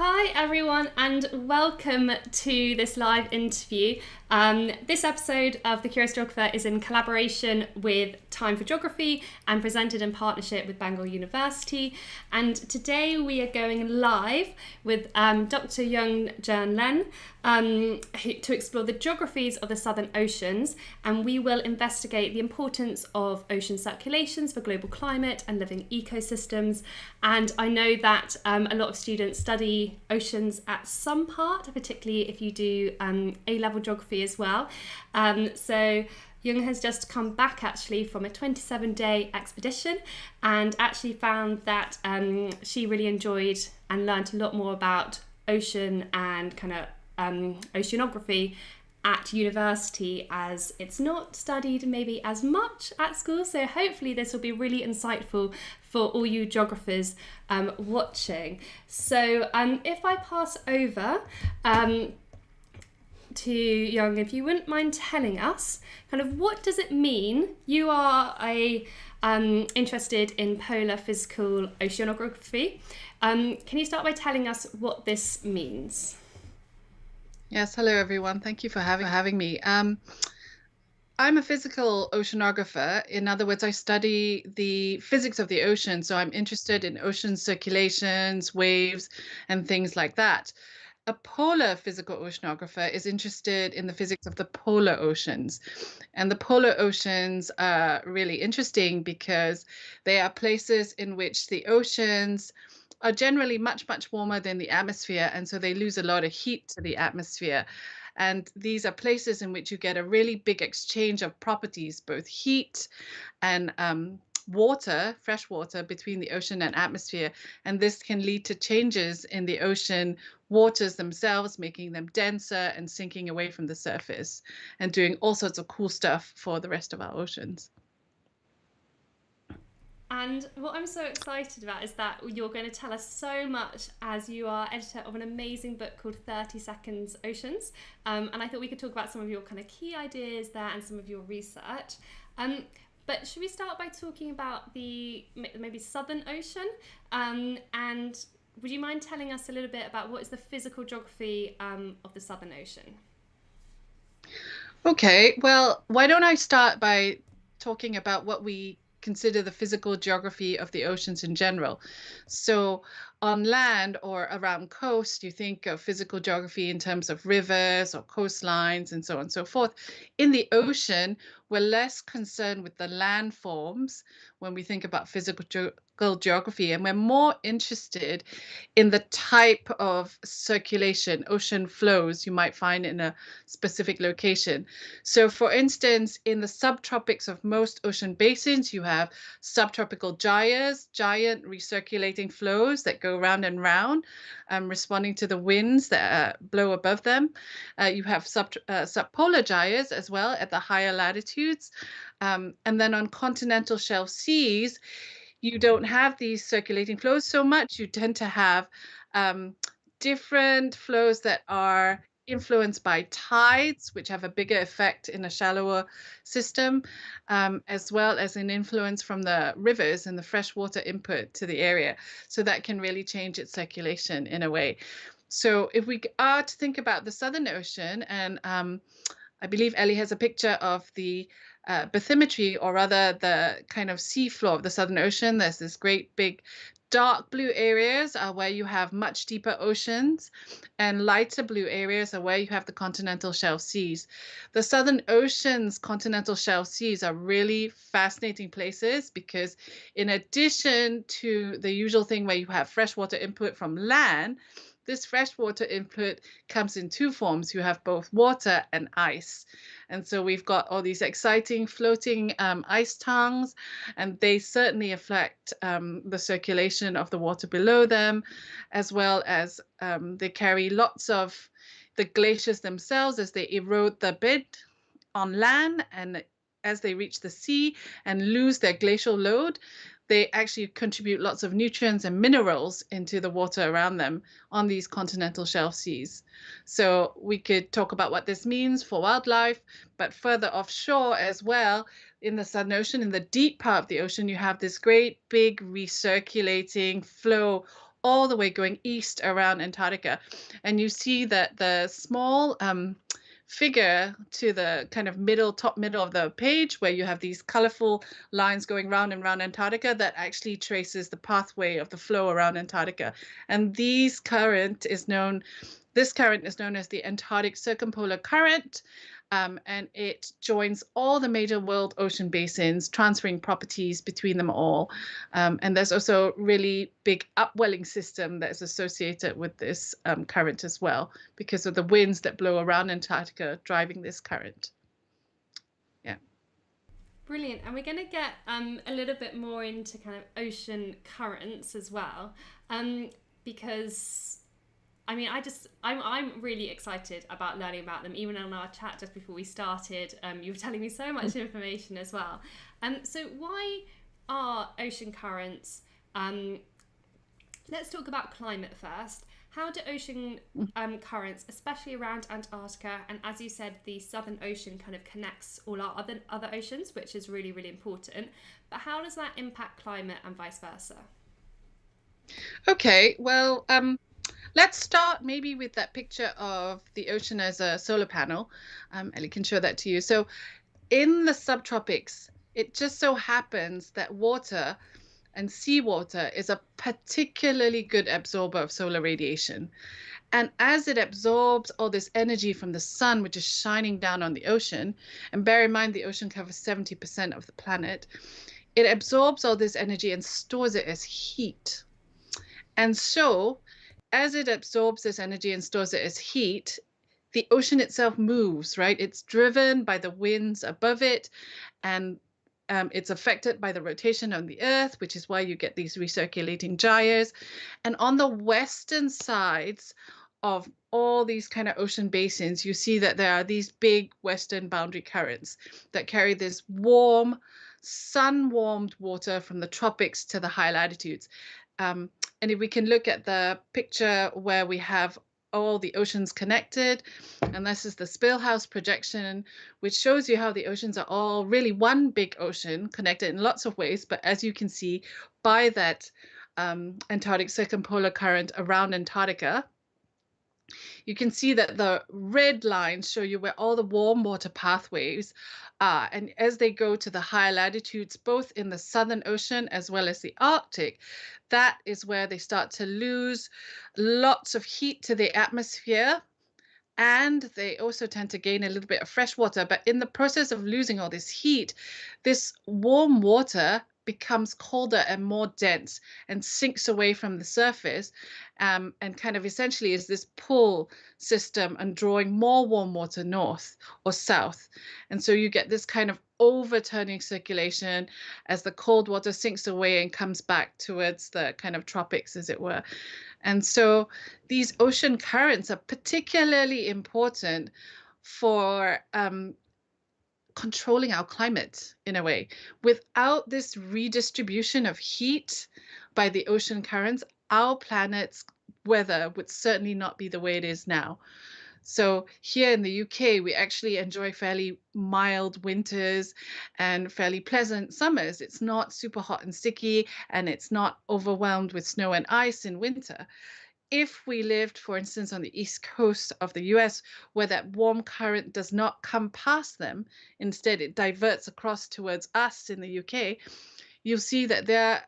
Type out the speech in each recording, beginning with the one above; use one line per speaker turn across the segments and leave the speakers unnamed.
Hi everyone and welcome to this live interview. This episode of The Curious Geographer is in collaboration with Time for Geography and presented in partnership with Bangor University. And today we are going live with Dr Yueng-Djern Lenn to explore the geographies of the Southern Oceans, and we will investigate the importance of ocean circulations for global climate and living ecosystems. And I know that a lot of students study oceans at some part, particularly if you do A-level geography as well. So Jung has just come back actually from a 27-day expedition and actually found that she really enjoyed and learned a lot more about ocean and kind of oceanography at university, as it's not studied maybe as much at school. So hopefully this will be really insightful for all you geographers watching. So if I pass over to Young, if you wouldn't mind telling us kind of what does it mean? You are interested in polar physical oceanography. Can you start by telling us what this means?
Yes, hello everyone. Thank you for having me. I'm a physical oceanographer. In other words, I study the physics of the ocean. So I'm interested in ocean circulations, waves, and things like that. A polar physical oceanographer is interested in the physics of the polar oceans. And the polar oceans are really interesting because they are places in which the oceans are generally much, much warmer than the atmosphere. And so they lose a lot of heat to the atmosphere. And these are places in which you get a really big exchange of properties, both heat and water, fresh water, between the ocean and atmosphere. And this can lead to changes in the ocean waters themselves, making them denser and sinking away from the surface and doing all sorts of cool stuff for the rest of our oceans.
And what I'm so excited about is that you're going to tell us so much, as you are editor of an amazing book called 30 Seconds Oceans. And I thought we could talk about some of your kind of key ideas there and some of your research. But should we start by talking about the maybe Southern Ocean? And would you mind telling us a little bit about what is the physical geography of the Southern Ocean?
Okay, well, why don't I start by talking about what we consider the physical geography of the oceans in general. So on land or around coast, you think of physical geography in terms of rivers or coastlines and so on and so forth. In the ocean, we're less concerned with the landforms when we think about physical geography, and we're more interested in the type of circulation, ocean flows you might find in a specific location. So for instance, in the subtropics of most ocean basins, you have subtropical gyres, giant recirculating flows that go round and round, responding to the winds that blow above them. You have subpolar gyres as well at the higher latitudes. And then on continental shelf seas, you don't have these circulating flows so much. You tend to have different flows that are influenced by tides, which have a bigger effect in a shallower system, as well as an influence from the rivers and the freshwater input to the area. So that can really change its circulation in a way. So if we are to think about the Southern Ocean, and I believe Ellie has a picture of the bathymetry, or rather the kind of seafloor of the Southern Ocean. There's this great big dark blue areas are where you have much deeper oceans, and lighter blue areas are where you have the continental shelf seas. The Southern Ocean's continental shelf seas are really fascinating places because in addition to the usual thing where you have freshwater input from land, this freshwater input comes in two forms. You have both water and ice. And so we've got all these exciting floating ice tongues, and they certainly affect the circulation of the water below them, as well as they carry lots of the glaciers themselves as they erode the bed on land, and as they reach the sea and lose their glacial load, they actually contribute lots of nutrients and minerals into the water around them on these continental shelf seas. So we could talk about what this means for wildlife, but further offshore as well, in the Southern Ocean, in the deep part of the ocean, you have this great big recirculating flow all the way going east around Antarctica. And you see that the small figure to the kind of top middle of the page, where you have these colorful lines going round and round Antarctica, that actually traces the pathway of the flow around Antarctica. And this current is known as the Antarctic Circumpolar Current. And it joins all the major world ocean basins, transferring properties between them all. And there's also a really big upwelling system that is associated with this current as well, because of the winds that blow around Antarctica driving this current. Yeah.
Brilliant. And we're going to get a little bit more into kind of ocean currents as well, because I'm really excited about learning about them. Even on our chat just before we started, you were telling me so much information as well. So why are ocean currents? Let's talk about climate first. How do ocean currents, especially around Antarctica, and as you said, the Southern Ocean kind of connects all our other oceans, which is really, really important. But how does that impact climate and vice versa?
Okay, well, let's start maybe with that picture of the ocean as a solar panel. Ellie can show that to you. So in the subtropics, it just so happens that water and seawater is a particularly good absorber of solar radiation. And as it absorbs all this energy from the sun, which is shining down on the ocean, and bear in mind the ocean covers 70% of the planet, it absorbs all this energy and stores it as heat. And so as it absorbs this energy and stores it as heat, the ocean itself moves, right? It's driven by the winds above it, and it's affected by the rotation on the Earth, which is why you get these recirculating gyres. And on the western sides of all these kind of ocean basins, you see that there are these big western boundary currents that carry this warm, sun-warmed water from the tropics to the high latitudes. And if we can look at the picture where we have all the oceans connected, and this is the Spillhouse projection, which shows you how the oceans are all really one big ocean connected in lots of ways. But as you can see by that Antarctic circumpolar current around Antarctica, you can see that the red lines show you where all the warm water pathways are. And as they go to the higher latitudes, both in the Southern Ocean as well as the Arctic, that is where they start to lose lots of heat to the atmosphere. And they also tend to gain a little bit of fresh water. But in the process of losing all this heat, this warm water becomes colder and more dense and sinks away from the surface, and kind of essentially is this pull system and drawing more warm water north or south. And so you get this kind of overturning circulation as the cold water sinks away and comes back towards the kind of tropics, as it were. And so these ocean currents are particularly important for controlling our climate in a way. Without this redistribution of heat by the ocean currents, our planet's weather would certainly not be the way it is now. So here in the UK, we actually enjoy fairly mild winters and fairly pleasant summers. It's not super hot and sticky, and it's not overwhelmed with snow and ice in winter. If we lived, for instance, on the east coast of the US, where that warm current does not come past them, instead it diverts across towards us in the UK, you'll see that their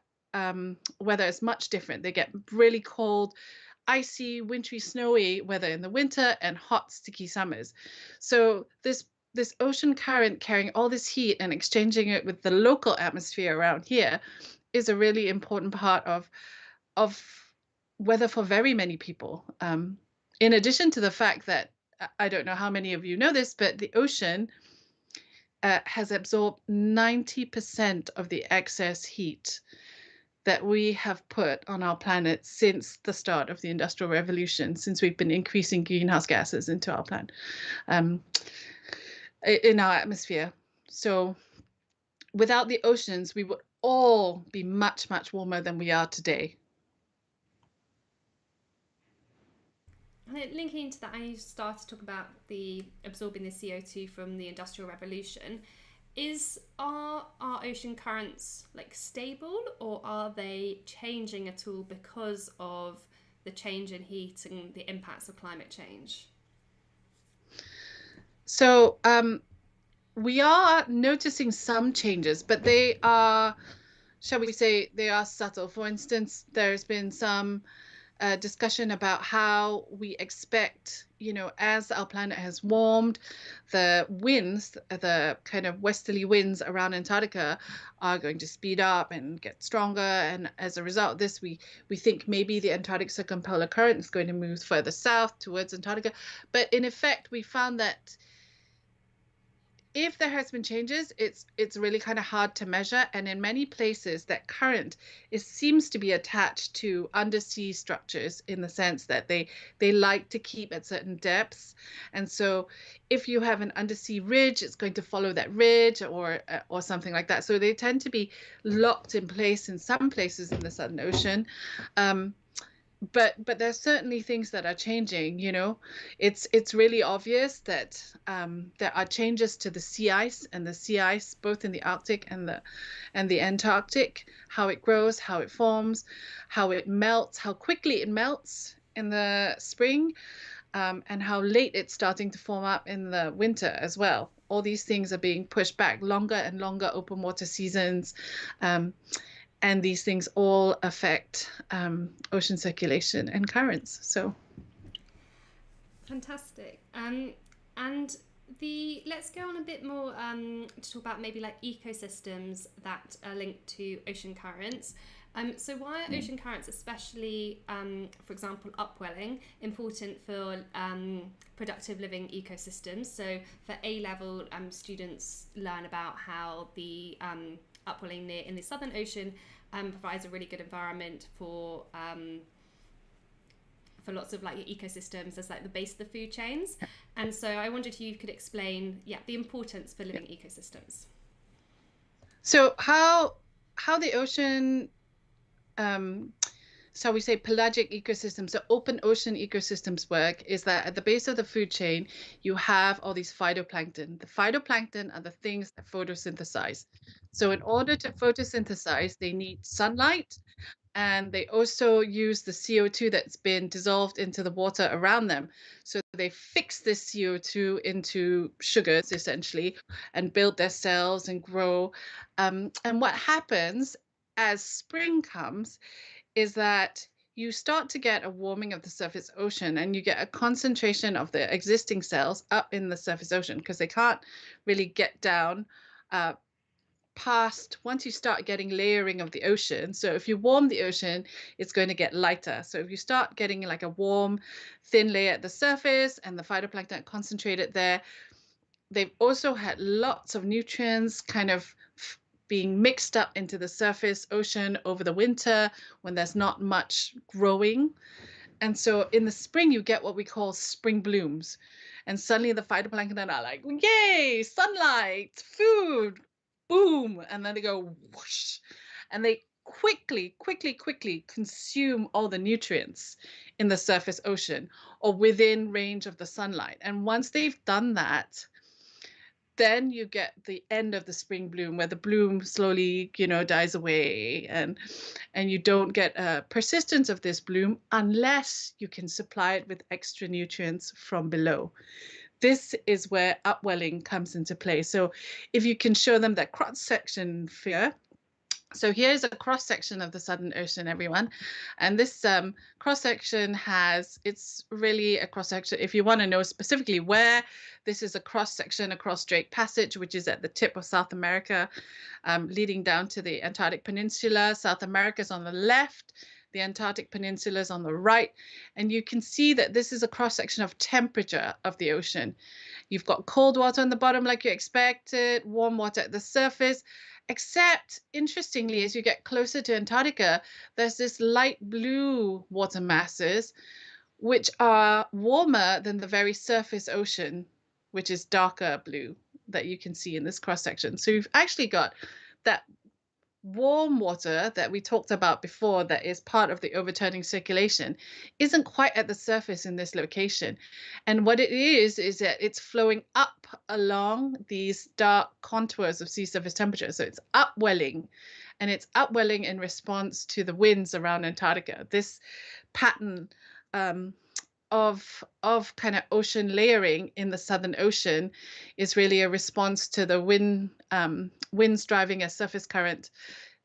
weather is much different. They get really cold, icy, wintry, snowy weather in the winter and hot, sticky summers. So this ocean current carrying all this heat and exchanging it with the local atmosphere around here is a really important part of weather for very many people. In addition to the fact that, I don't know how many of you know this, but the ocean has absorbed 90% of the excess heat that we have put on our planet since the start of the Industrial Revolution, since we've been increasing greenhouse gases into our planet, in our atmosphere. So without the oceans, we would all be much, much warmer than we are today.
Linking into that, I started to talk about the absorbing the CO2 from the Industrial Revolution. Are our ocean currents like stable, or are they changing at all because of the change in heat and the impacts of climate change?
So we are noticing some changes, but they are, shall we say, they are subtle. For instance, there's been some discussion about how we expect, as our planet has warmed, the winds, the kind of westerly winds around Antarctica are going to speed up and get stronger. And as a result of this, we think maybe the Antarctic Circumpolar current is going to move further south towards Antarctica. But in effect, we found that if there has been changes, it's really kind of hard to measure. And in many places, that current seems to be attached to undersea structures in the sense that they like to keep at certain depths. And so if you have an undersea ridge, it's going to follow that ridge or something like that. So they tend to be locked in place in some places in the Southern Ocean. But there's certainly things that are changing. It's really obvious that there are changes to the sea ice, and the sea ice both in the Arctic and the Antarctic, how it grows, how it forms, how it melts, how quickly it melts in the spring, and how late it's starting to form up in the winter as well. All these things are being pushed back, longer and longer open water seasons. And these things all affect ocean circulation and currents. So,
Fantastic. And let's go on a bit more to talk about maybe like ecosystems that are linked to ocean currents. So why are ocean currents, especially, for example, upwelling, important for productive living ecosystems? So for A-level, students learn about how the upwelling in the Southern Ocean provides a really good environment for lots of like ecosystems as like the base of the food chains. And so I wondered if you could explain, the importance for living ecosystems.
So how the ocean, shall we say, pelagic ecosystems, so open ocean ecosystems work is that at the base of the food chain, you have all these phytoplankton. The phytoplankton are the things that photosynthesize. So in order to photosynthesize, they need sunlight, and they also use the CO2 that's been dissolved into the water around them. So they fix this CO2 into sugars, essentially, and build their cells and grow. And what happens as spring comes is that you start to get a warming of the surface ocean, and you get a concentration of the existing cells up in the surface ocean because they can't really get down past once you start getting layering of the ocean. So if you warm the ocean, it's going to get lighter. So if you start getting like a warm, thin layer at the surface and the phytoplankton concentrated there, they've also had lots of nutrients kind of being mixed up into the surface ocean over the winter when there's not much growing. And so in the spring, you get what we call spring blooms. And suddenly the phytoplankton are like, yay, sunlight, food, boom. And then they go whoosh. And they quickly consume all the nutrients in the surface ocean or within range of the sunlight. And once they've done that, then you get the end of the spring bloom where the bloom slowly, dies away, and you don't get a persistence of this bloom unless you can supply it with extra nutrients from below. This is where upwelling comes into play. So if you can show them that cross section figure. So here's a cross section of the Southern Ocean, everyone. And this cross section it's really a cross section. If you want to know specifically where, this is a cross section across Drake Passage, which is at the tip of South America, leading down to the Antarctic Peninsula. South America is on the left, the Antarctic Peninsula is on the right. And you can see that this is a cross section of temperature of the ocean. You've got cold water on the bottom like you expected, warm water at the surface. Except, interestingly, as you get closer to Antarctica, there's this light blue water masses, which are warmer than the very surface ocean, which is darker blue that you can see in this cross section. So you've actually got that warm water that we talked about before, that is part of the overturning circulation, isn't quite at the surface in this location. And what it is that it's flowing up along these dark contours of sea surface temperature. So it's upwelling, and it's upwelling in response to the winds around Antarctica. This pattern um, of kind of ocean layering in the Southern Ocean is really a response to the winds driving a surface current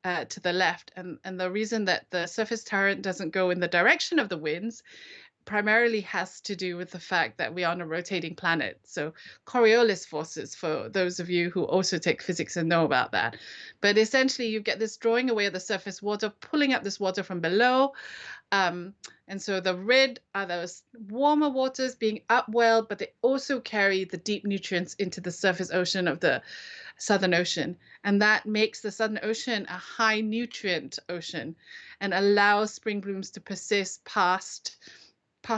to the left. And the reason that the surface current doesn't go in the direction of the winds primarily has to do with the fact that we are on a rotating planet. So Coriolis forces, for those of you who also take physics and know about that. But essentially, you get this drawing away of the surface water, pulling up this water from below. And so the red are those warmer waters being upwelled, but they also carry the deep nutrients into the surface ocean of the Southern Ocean. And that makes the Southern Ocean a high nutrient ocean and allows spring blooms to persist past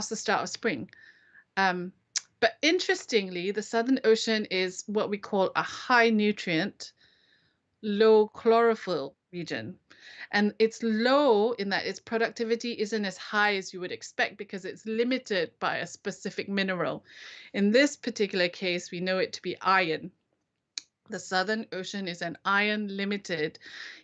the start of spring. But interestingly, the Southern Ocean is what we call a high nutrient, low chlorophyll region. And it's low in that its productivity isn't as high as you would expect because it's limited by a specific mineral. In this particular case, we know it to be iron. The Southern Ocean is an iron-limited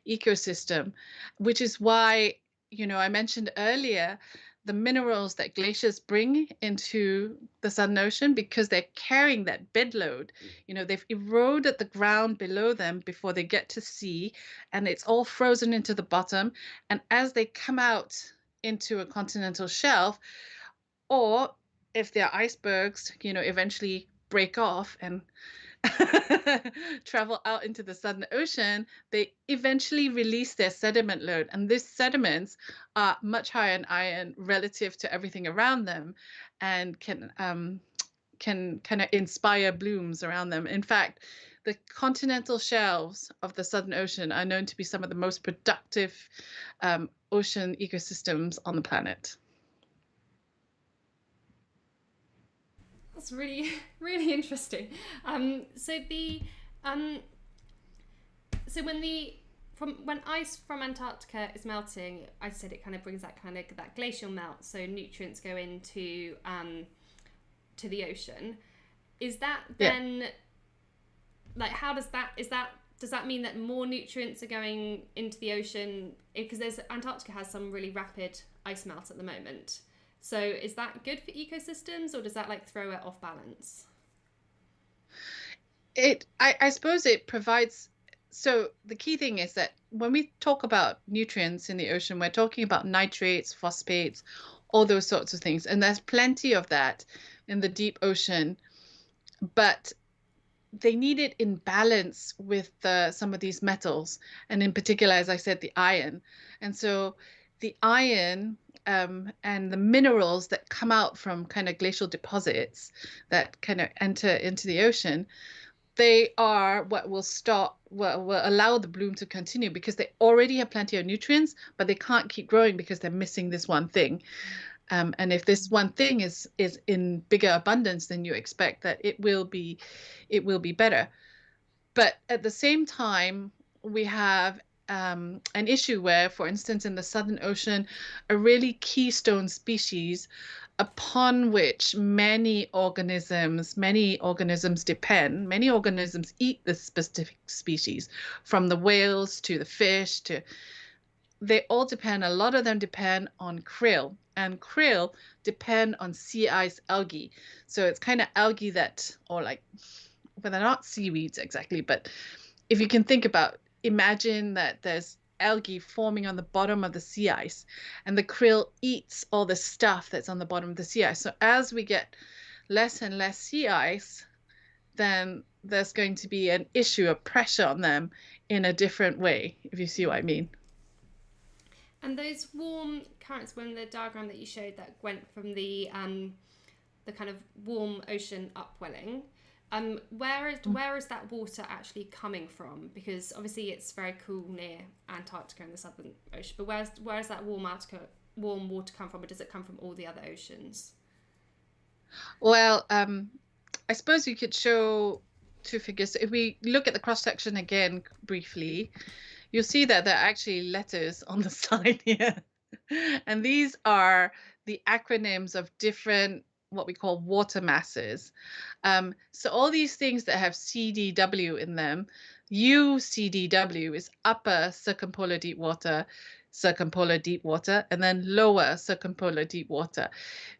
ecosystem, which is why, I mentioned earlier the minerals that glaciers bring into the Southern Ocean, because they're carrying that bed load. They've eroded the ground below them before they get to sea, and it's all frozen into the bottom. And as they come out into a continental shelf, or if they're icebergs, eventually break off and travel out into the Southern Ocean, they eventually release their sediment load. And these sediments are much higher in iron relative to everything around them, and can kind of inspire blooms around them. In fact, the continental shelves of the Southern Ocean are known to be some of the most productive ocean ecosystems on the planet.
That's really, really interesting. So when ice from Antarctica is melting, I said it kind of brings that glacial melt. So nutrients go into to the ocean. Is that then how does that mean that more nutrients are going into the ocean? Because Antarctica has some really rapid ice melt at the moment. So is that good for ecosystems, or does that throw it off balance?
I suppose it provides. So the key thing is that when we talk about nutrients in the ocean, we're talking about nitrates, phosphates, all those sorts of things. And there's plenty of that in the deep ocean. But they need it in balance with some of these metals. And in particular, as I said, the iron. And so the iron and the minerals that come out from kind of glacial deposits that kind of enter into the ocean, they are what will allow the bloom to continue, because they already have plenty of nutrients, but they can't keep growing because they're missing this one thing. And if this one thing is in bigger abundance, then you expect that it will be better. But at the same time, we have an issue where, for instance, in the Southern Ocean, a really keystone species upon which many organisms depend. Many organisms eat this specific species, from the whales to the fish they all depend, a lot of them depend on krill, and krill depend on sea ice algae. So it's kind of algae well, they're not seaweeds exactly, but if you can imagine that there's algae forming on the bottom of the sea ice, and the krill eats all the stuff that's on the bottom of the sea ice. So as we get less and less sea ice, then there's going to be an issue of pressure on them in a different way, if you see what I mean.
And those warm currents, when the diagram that you showed that went from the kind of warm ocean upwelling, where is that water actually coming from? Because obviously it's very cool near Antarctica in the Southern Ocean, but where's that warm water come from, or does it come from all the other oceans?
Well, I suppose you could show two figures. If we look at the cross section again briefly, you'll see that there are actually letters on the side here. And these are the acronyms of different, what we call water masses. So all these things that have CDW in them, UCDW is upper circumpolar deep water, and then lower circumpolar deep water.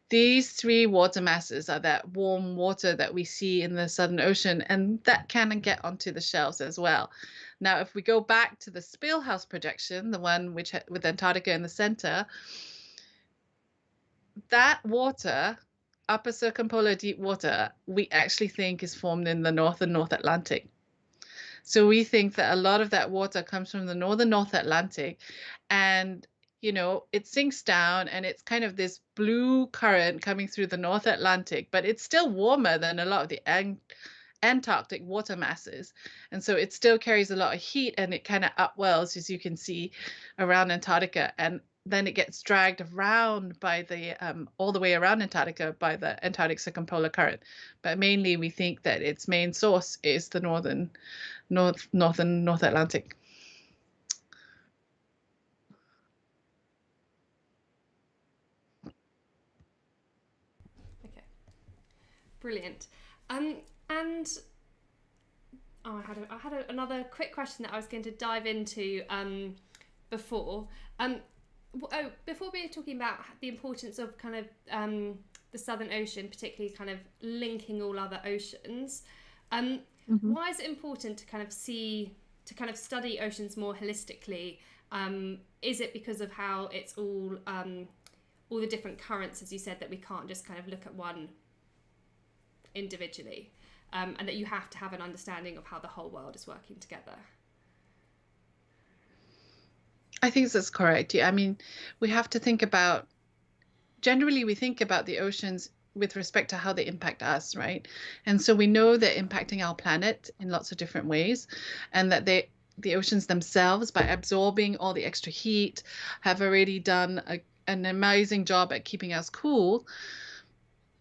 These three water masses are that warm water that we see in the Southern Ocean, and that can get onto the shelves as well. Now, if we go back to the Spielhaus projection, the one with Antarctica in the center, that water, upper circumpolar deep water, we actually think is formed in the North and North Atlantic. So we think that a lot of that water comes from the northern North Atlantic, and it sinks down and it's kind of this blue current coming through the North Atlantic, but it's still warmer than a lot of the Antarctic water masses. And so it still carries a lot of heat, and it kind of upwells, as you can see, around Antarctica. And then it gets dragged around by the all the way around Antarctica by the Antarctic Circumpolar Current. But mainly we think that its main source is the northern North Atlantic.
Okay, brilliant. And I had another quick question that I was going to dive into before. Before we were talking about the importance of kind of the Southern Ocean, particularly kind of linking all other oceans. Why is it important to kind of study oceans more holistically? Is it because of how it's all the different currents, as you said, that we can't just kind of look at one individually, and that you have to have an understanding of how the whole world is working together?
I think that's correct. Yeah, I mean, we have to think about, generally we think about the oceans with respect to how they impact us, right? And so we know they're impacting our planet in lots of different ways, and that the oceans themselves, by absorbing all the extra heat, have already done an amazing job at keeping us cool.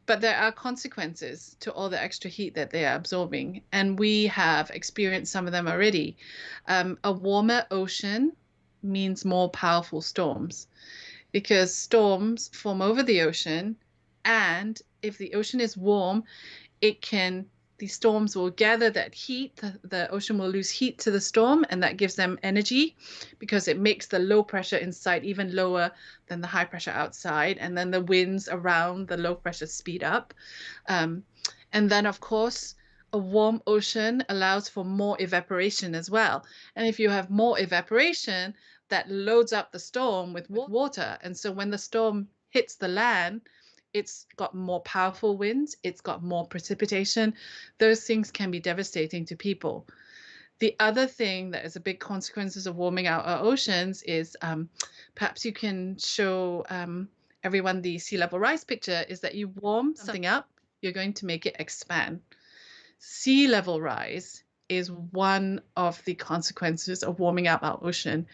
But there are consequences to all the extra heat that they are absorbing, and we have experienced some of them already. A warmer ocean means more powerful storms, because storms form over the ocean, and if the ocean is warm, these storms will gather that heat. The ocean will lose heat to the storm, and that gives them energy because it makes the low pressure inside even lower than the high pressure outside. And then the winds around the low pressure speed up. And then, of course, a warm ocean allows for more evaporation as well. And if you have more evaporation, that loads up the storm with water. And so when the storm hits the land, it's got more powerful winds, it's got more precipitation. Those things can be devastating to people. The other thing that is a big consequences of warming out our oceans is, perhaps you can show everyone the sea level rise picture, is that you warm something up, you're going to make it expand. Sea level rise is one of the consequences of warming up our ocean.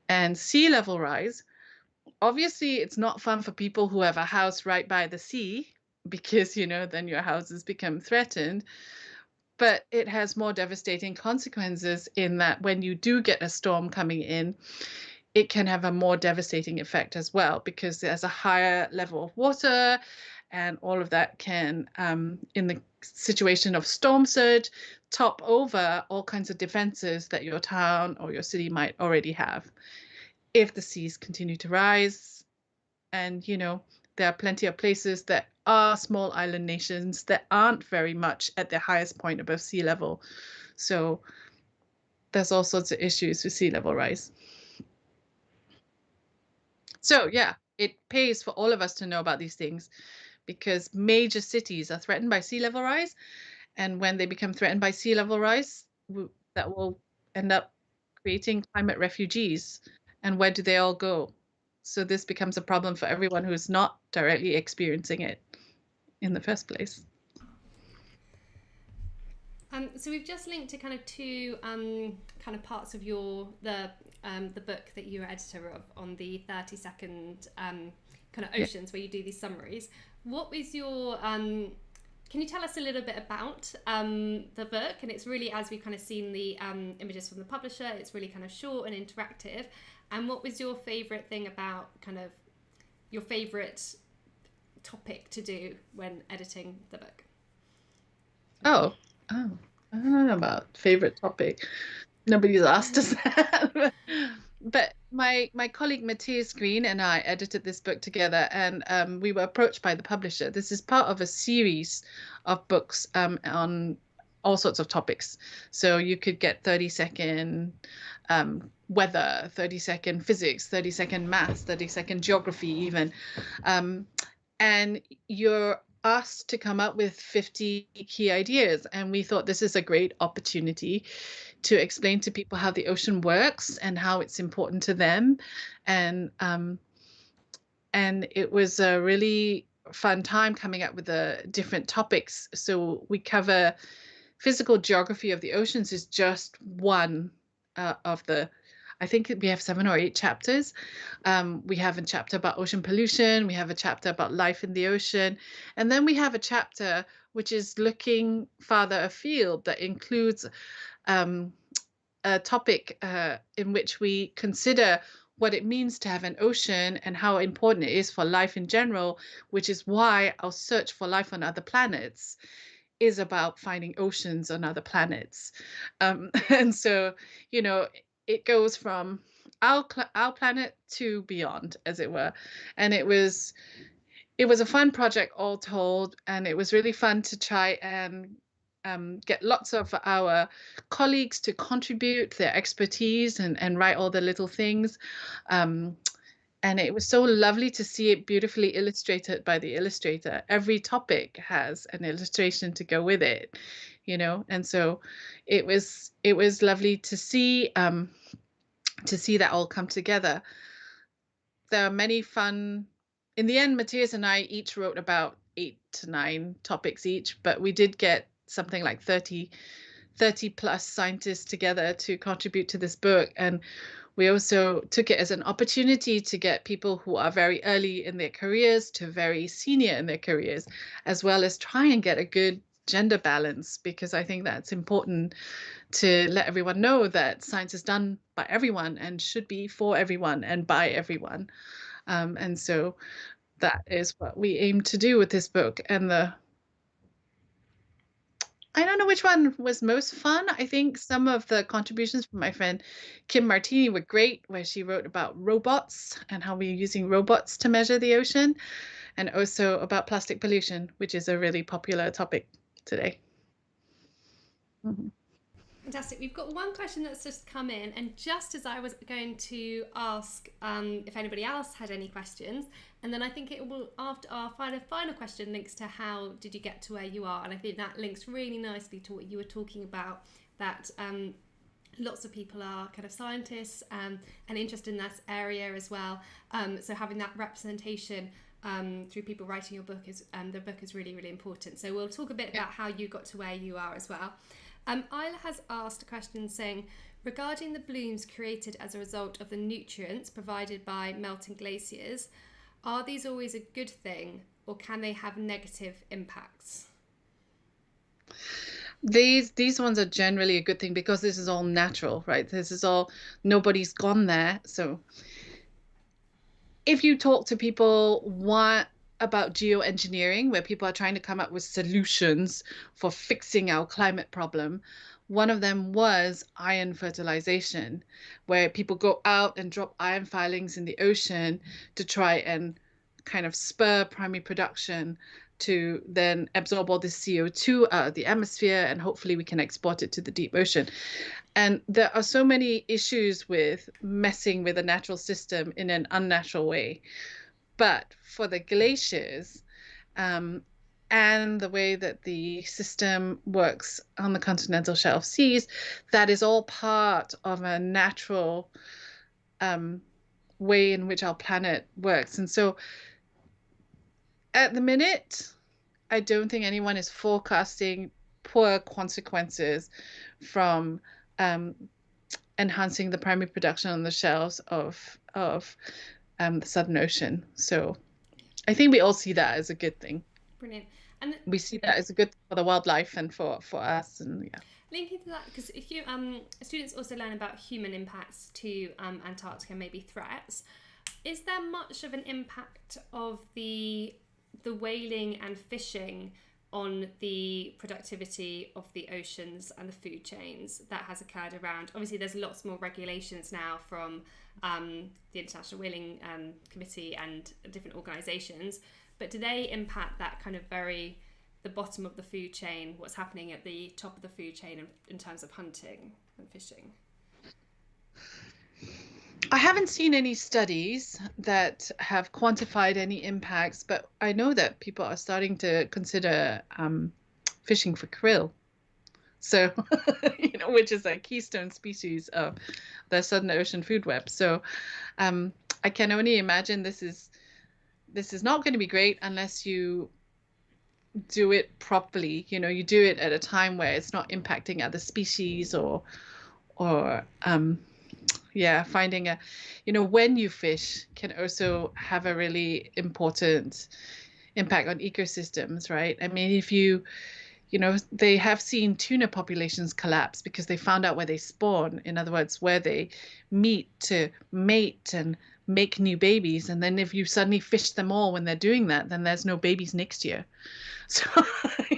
And sea level rise, obviously, it's not fun for people who have a house right by the sea, because, then your houses become threatened. But it has more devastating consequences in that when you do get a storm coming in, it can have a more devastating effect as well, because there's a higher level of water, and all of that can, in the situation of storm surge, top over all kinds of defenses that your town or your city might already have. If the seas continue to rise, and there are plenty of places that are small island nations that aren't very much at the highest point above sea level. So there's all sorts of issues with sea level rise. So yeah, it pays for all of us to know about these things, because major cities are threatened by sea level rise, and when they become threatened by sea level rise, that will end up creating climate refugees. And where do they all go? So this becomes a problem for everyone who's not directly experiencing it in the first place.
So we've just linked to kind of two kind of parts of the book that you were editor of, on the 30-second kind of oceans, where you do these summaries. What was your Can you tell us a little bit about the book? And it's really, as we've kind of seen the images from the publisher, it's really kind of short and interactive. And what was your favourite thing about kind of your favourite topic to do when editing the book?
Oh, I don't know about favorite topic. Nobody's asked us that. But my colleague Matthias Green and I edited this book together, and we were approached by the publisher. This is part of a series of books on all sorts of topics. So you could get 30-second weather, 30-second physics, 30-second maths, 30-second geography even. And you're asked to come up with 50 key ideas. And we thought this is a great opportunity to explain to people how the ocean works and how it's important to them. And it was a really fun time coming up with the different topics. So we cover physical geography of the oceans is just one of the, I think we have 7 or 8 chapters. We have a chapter about ocean pollution. We have a chapter about life in the ocean. And then we have a chapter which is looking farther afield that includes a topic in which we consider what it means to have an ocean and how important it is for life in general, which is why our search for life on other planets is about finding oceans on other planets. And so, you know, it goes from our planet to beyond, as it were. And it was a fun project all told, and it was really fun to try and get lots of our colleagues to contribute their expertise and write all the little things. And it was so lovely to see it beautifully illustrated by the illustrator. Every topic has an illustration to go with it, you know. And so it was lovely to see that all come together. There are many fun. In the end, Matthias and I each wrote about 8 to 9 topics each, but we did get something like 30 plus scientists together to contribute to this book. And we also took it as an opportunity to get people who are very early in their careers to very senior in their careers, as well as try and get a good gender balance, because I think that's important to let everyone know that science is done by everyone and should be for everyone and by everyone. And so that is what we aim to do with this book. And I don't know which one was most fun. I think some of the contributions from my friend Kim Martini were great, where she wrote about robots and how we're using robots to measure the ocean, and also about plastic pollution, which is a really popular topic today. Mm-hmm.
Fantastic. We've got one question that's just come in, and just as I was going to ask if anybody else had any questions, and then I think it will, after our final question, links to how did you get to where you are, and I think that links really nicely to what you were talking about, that lots of people are kind of scientists and interested in that area as well. So having that representation through people writing your book is the book is really, really important. So we'll talk a bit about how you got to where you are as well. Isla has asked a question saying, regarding the blooms created as a result of the nutrients provided by melting glaciers, are these always a good thing, or can they have negative impacts?
These ones are generally a good thing, because this is all natural, right? This is all, nobody's gone there. So if you talk to people about geoengineering, where people are trying to come up with solutions for fixing our climate problem, one of them was iron fertilization, where people go out and drop iron filings in the ocean to try and kind of spur primary production to then absorb all this CO2 out of the atmosphere, and hopefully we can export it to the deep ocean. And there are so many issues with messing with a natural system in an unnatural way. But for the glaciers and the way that the system works on the continental shelf seas, that is all part of a natural way in which our planet works. And so at the minute, I don't think anyone is forecasting poor consequences from enhancing the primary production on the shelves of the Southern Ocean. So I think we all see that as a good thing.
Brilliant. And
we see that as a good for the wildlife and for us, and yeah.
linking to that, because if you students also learn about human impacts to Antarctica, maybe threats, is there much of an impact of the whaling and fishing on the productivity of the oceans and the food chains that has occurred around? Obviously, there's lots more regulations now from the International Whaling Committee and different organisations, but do they impact that kind of the bottom of the food chain, what's happening at the top of the food chain in terms of hunting and fishing?
I haven't seen any studies that have quantified any impacts, but I know that people are starting to consider fishing for krill. So, which is a keystone species of the Southern Ocean food web. So, I can only imagine this is not going to be great unless you do it properly. You do it at a time where it's not impacting other species or finding when you fish can also have a really important impact on ecosystems, right? I mean, if they have seen tuna populations collapse because they found out where they spawn. In other words, where they meet to mate and make new babies. And then if you suddenly fish them all when they're doing that, then there's no babies next year. So,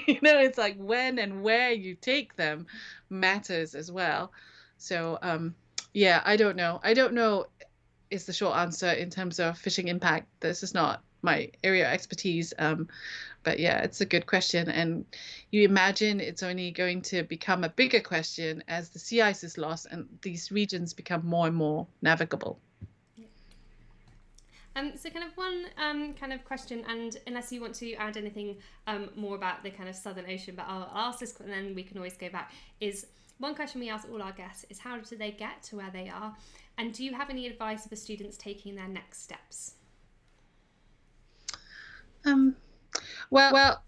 it's like when and where you take them matters as well. So, I don't know. I don't know is the short answer in terms of fishing impact. This is not my area of expertise. But yeah, it's a good question. And you imagine it's only going to become a bigger question as the sea ice is lost and these regions become more and more navigable.
So kind of one kind of question, and unless you want to add anything more about the kind of Southern Ocean, but I'll ask this and then we can always go back, is one question we ask all our guests is how do they get to where they are? And do you have any advice for students taking their next steps?
Well,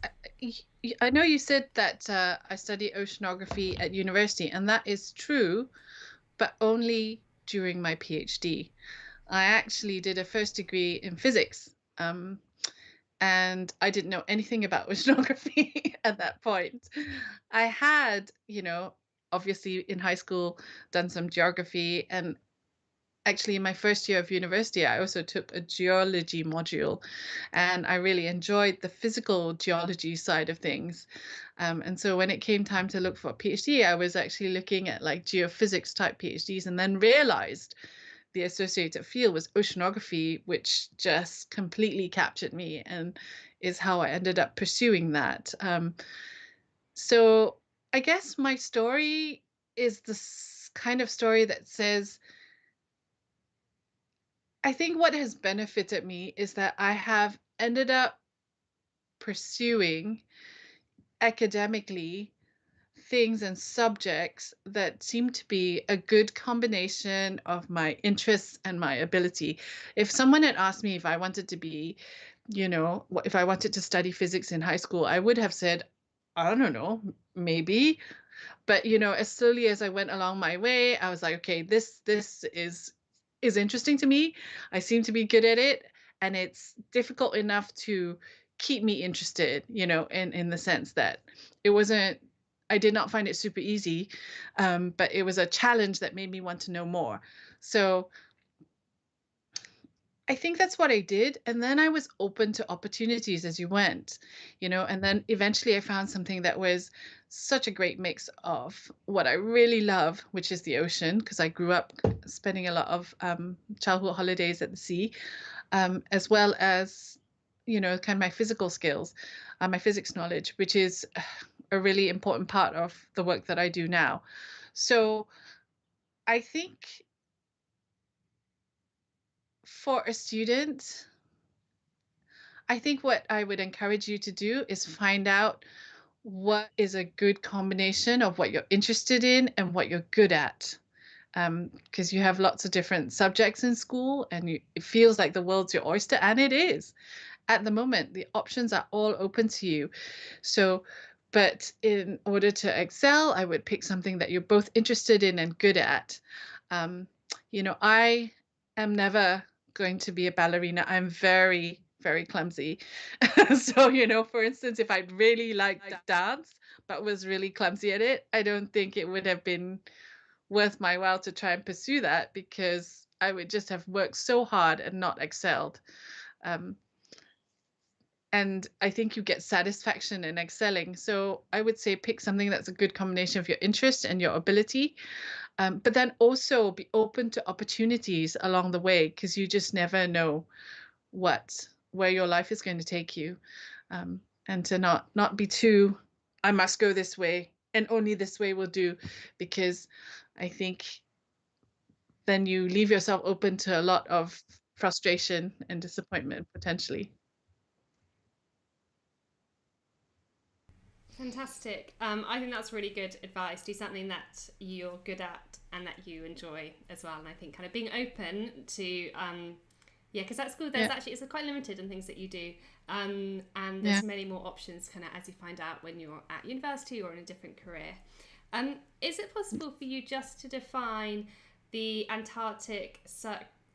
I know you said that I study oceanography at university, and that is true, but only during my PhD. I actually did a first degree in physics, and I didn't know anything about oceanography at that point. I had, obviously in high school done some geography, and actually in my first year of university, I also took a geology module, and I really enjoyed the physical geology side of things. And so when it came time to look for a PhD, I was actually looking at like geophysics type PhDs, and then realized the associated field was oceanography, which just completely captured me and is how I ended up pursuing that. So I guess my story is this kind of story that says, I think what has benefited me is that I have ended up pursuing academically things and subjects that seem to be a good combination of my interests and my ability. If someone had asked me if I wanted to be, if I wanted to study physics in high school, I would have said, I don't know, maybe. But, as slowly as I went along my way, I was like, okay, this is interesting to me. I seem to be good at it. And it's difficult enough to keep me interested, in the sense that it wasn't, I did not find it super easy, but it was a challenge that made me want to know more. So I think that's what I did. And then I was open to opportunities as you went, and then eventually I found something that was such a great mix of what I really love, which is the ocean, because I grew up spending a lot of childhood holidays at the sea, as well as, kind of my physical skills, my physics knowledge, which is a really important part of the work that I do now. So I think for a student, I think what I would encourage you to do is find out what is a good combination of what you're interested in and what you're good at. Because you have lots of different subjects in school and it feels like the world's your oyster, and it is. At the moment, the options are all open to you. So, but in order to excel, I would pick something that you're both interested in and good at. I am never going to be a ballerina. I'm very very clumsy. So, for instance, if I'd really liked to dance but was really clumsy at it, I don't think it would have been worth my while to try and pursue that, because I would just have worked so hard and not excelled. Um, and I think you get satisfaction in excelling. So I would say pick something that's a good combination of your interest and your ability, but then also be open to opportunities along the way, because you just never know where your life is going to take you, and to not be too, I must go this way and only this way will do, because I think then you leave yourself open to a lot of frustration and disappointment potentially.
Fantastic. I think that's really good advice. Do something that you're good at and that you enjoy as well. And I think kind of being open to, because at school there's actually, it's quite limited in things that you do. And there's many more options kind of as you find out when you're at university or in a different career. Is it possible for you just to define the Antarctic,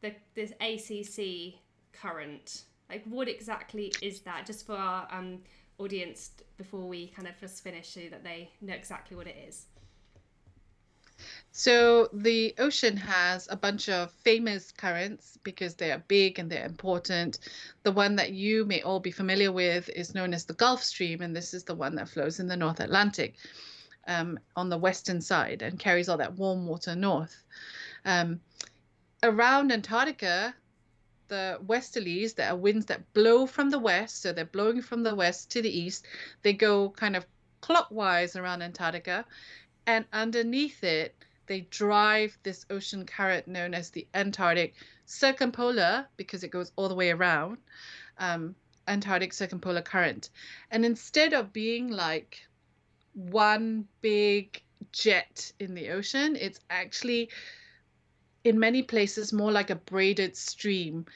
the ACC current? Like, what exactly is that? Just for our audience, before we kind of just finish, so that they know exactly what it is.
So the ocean has a bunch of famous currents because they are big and they're important. The one that you may all be familiar with is known as the Gulf Stream, and this is the one that flows in the North Atlantic, on the western side, and carries all that warm water north. Around Antarctica, the westerlies, that are winds that blow from the west, so they're blowing from the west to the east. They go kind of clockwise around Antarctica, and underneath it, they drive this ocean current known as the Antarctic Circumpolar, because it goes all the way around, Antarctic Circumpolar current. And instead of being like one big jet in the ocean, it's actually in many places more like a braided stream.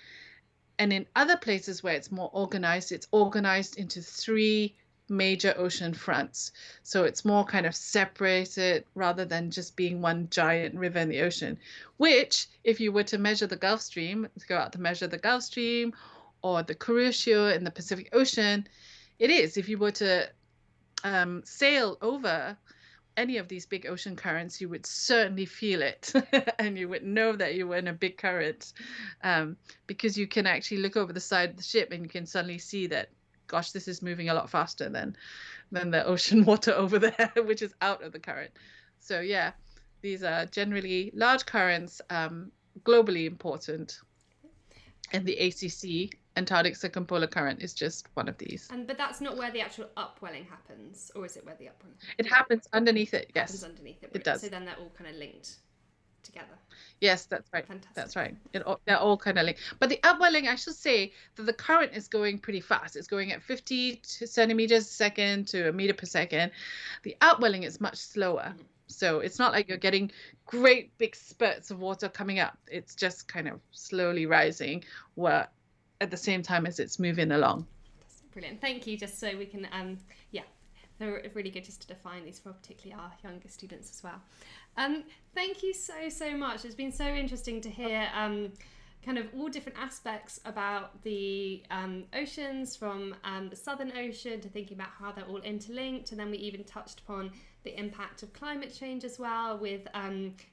And in other places where it's more organized, it's organized into three major ocean fronts. So it's more kind of separated rather than just being one giant river in the ocean, which, if you were to measure the Gulf Stream, to go out to measure the Gulf Stream or the Kuroshio in the Pacific Ocean, it is. If you were to sail over any of these big ocean currents, you would certainly feel it and you would know that you were in a big current, because you can actually look over the side of the ship and you can suddenly see that, gosh, this is moving a lot faster than the ocean water over there, which is out of the current. So yeah, these are generally large currents, globally important. And the ACC, Antarctic Circumpolar Current, is just one of these.
But that's not where the actual upwelling happens, or is it where the upwelling?
It happens underneath it. Yes,
happens underneath it.
It does.
So then they're all kind of linked together.
Yes, that's right.
Fantastic.
That's right. They're all kind of linked. But the upwelling, I should say that the current is going pretty fast. It's going at 50 centimeters a second to a meter per second. The outwelling is much slower. Mm-hmm. So it's not like you're getting great big spurts of water coming up. It's just kind of slowly rising, at the same time as it's moving along.
That's brilliant. Thank you. Just so we can, they're really good just to define these for particularly our younger students as well. Thank you so much. It's been so interesting to hear kind of all different aspects about the oceans, from the Southern Ocean to thinking about how they're all interlinked, and then we even touched upon the impact of climate change as well with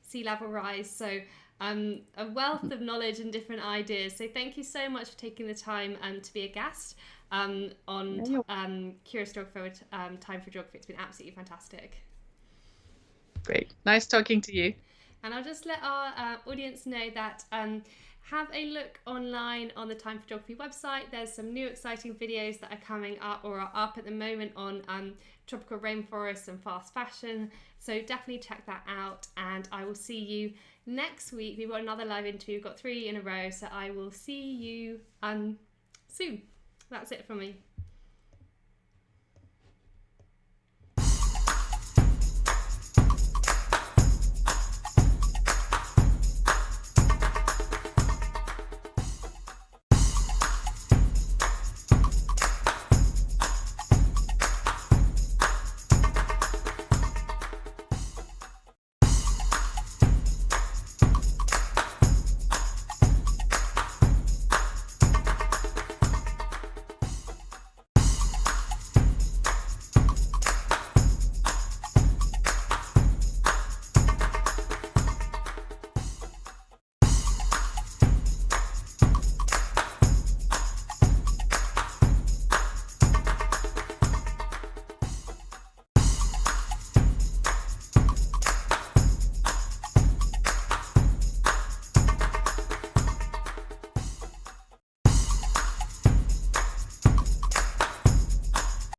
sea level rise. So a wealth of knowledge and different ideas. So thank you so much for taking the time to be a guest on Curious Geographer with Time for Geography. It's been absolutely fantastic.
Great. Nice talking to you.
And I'll just let our audience know that have a look online on the Time for Geography website. There's some new exciting videos that are coming up or are up at the moment on tropical rainforests and fast fashion. So definitely check that out. And I will see you next week. We've got another live interview. We've got 3 in a row. So I will see you soon. That's it from me.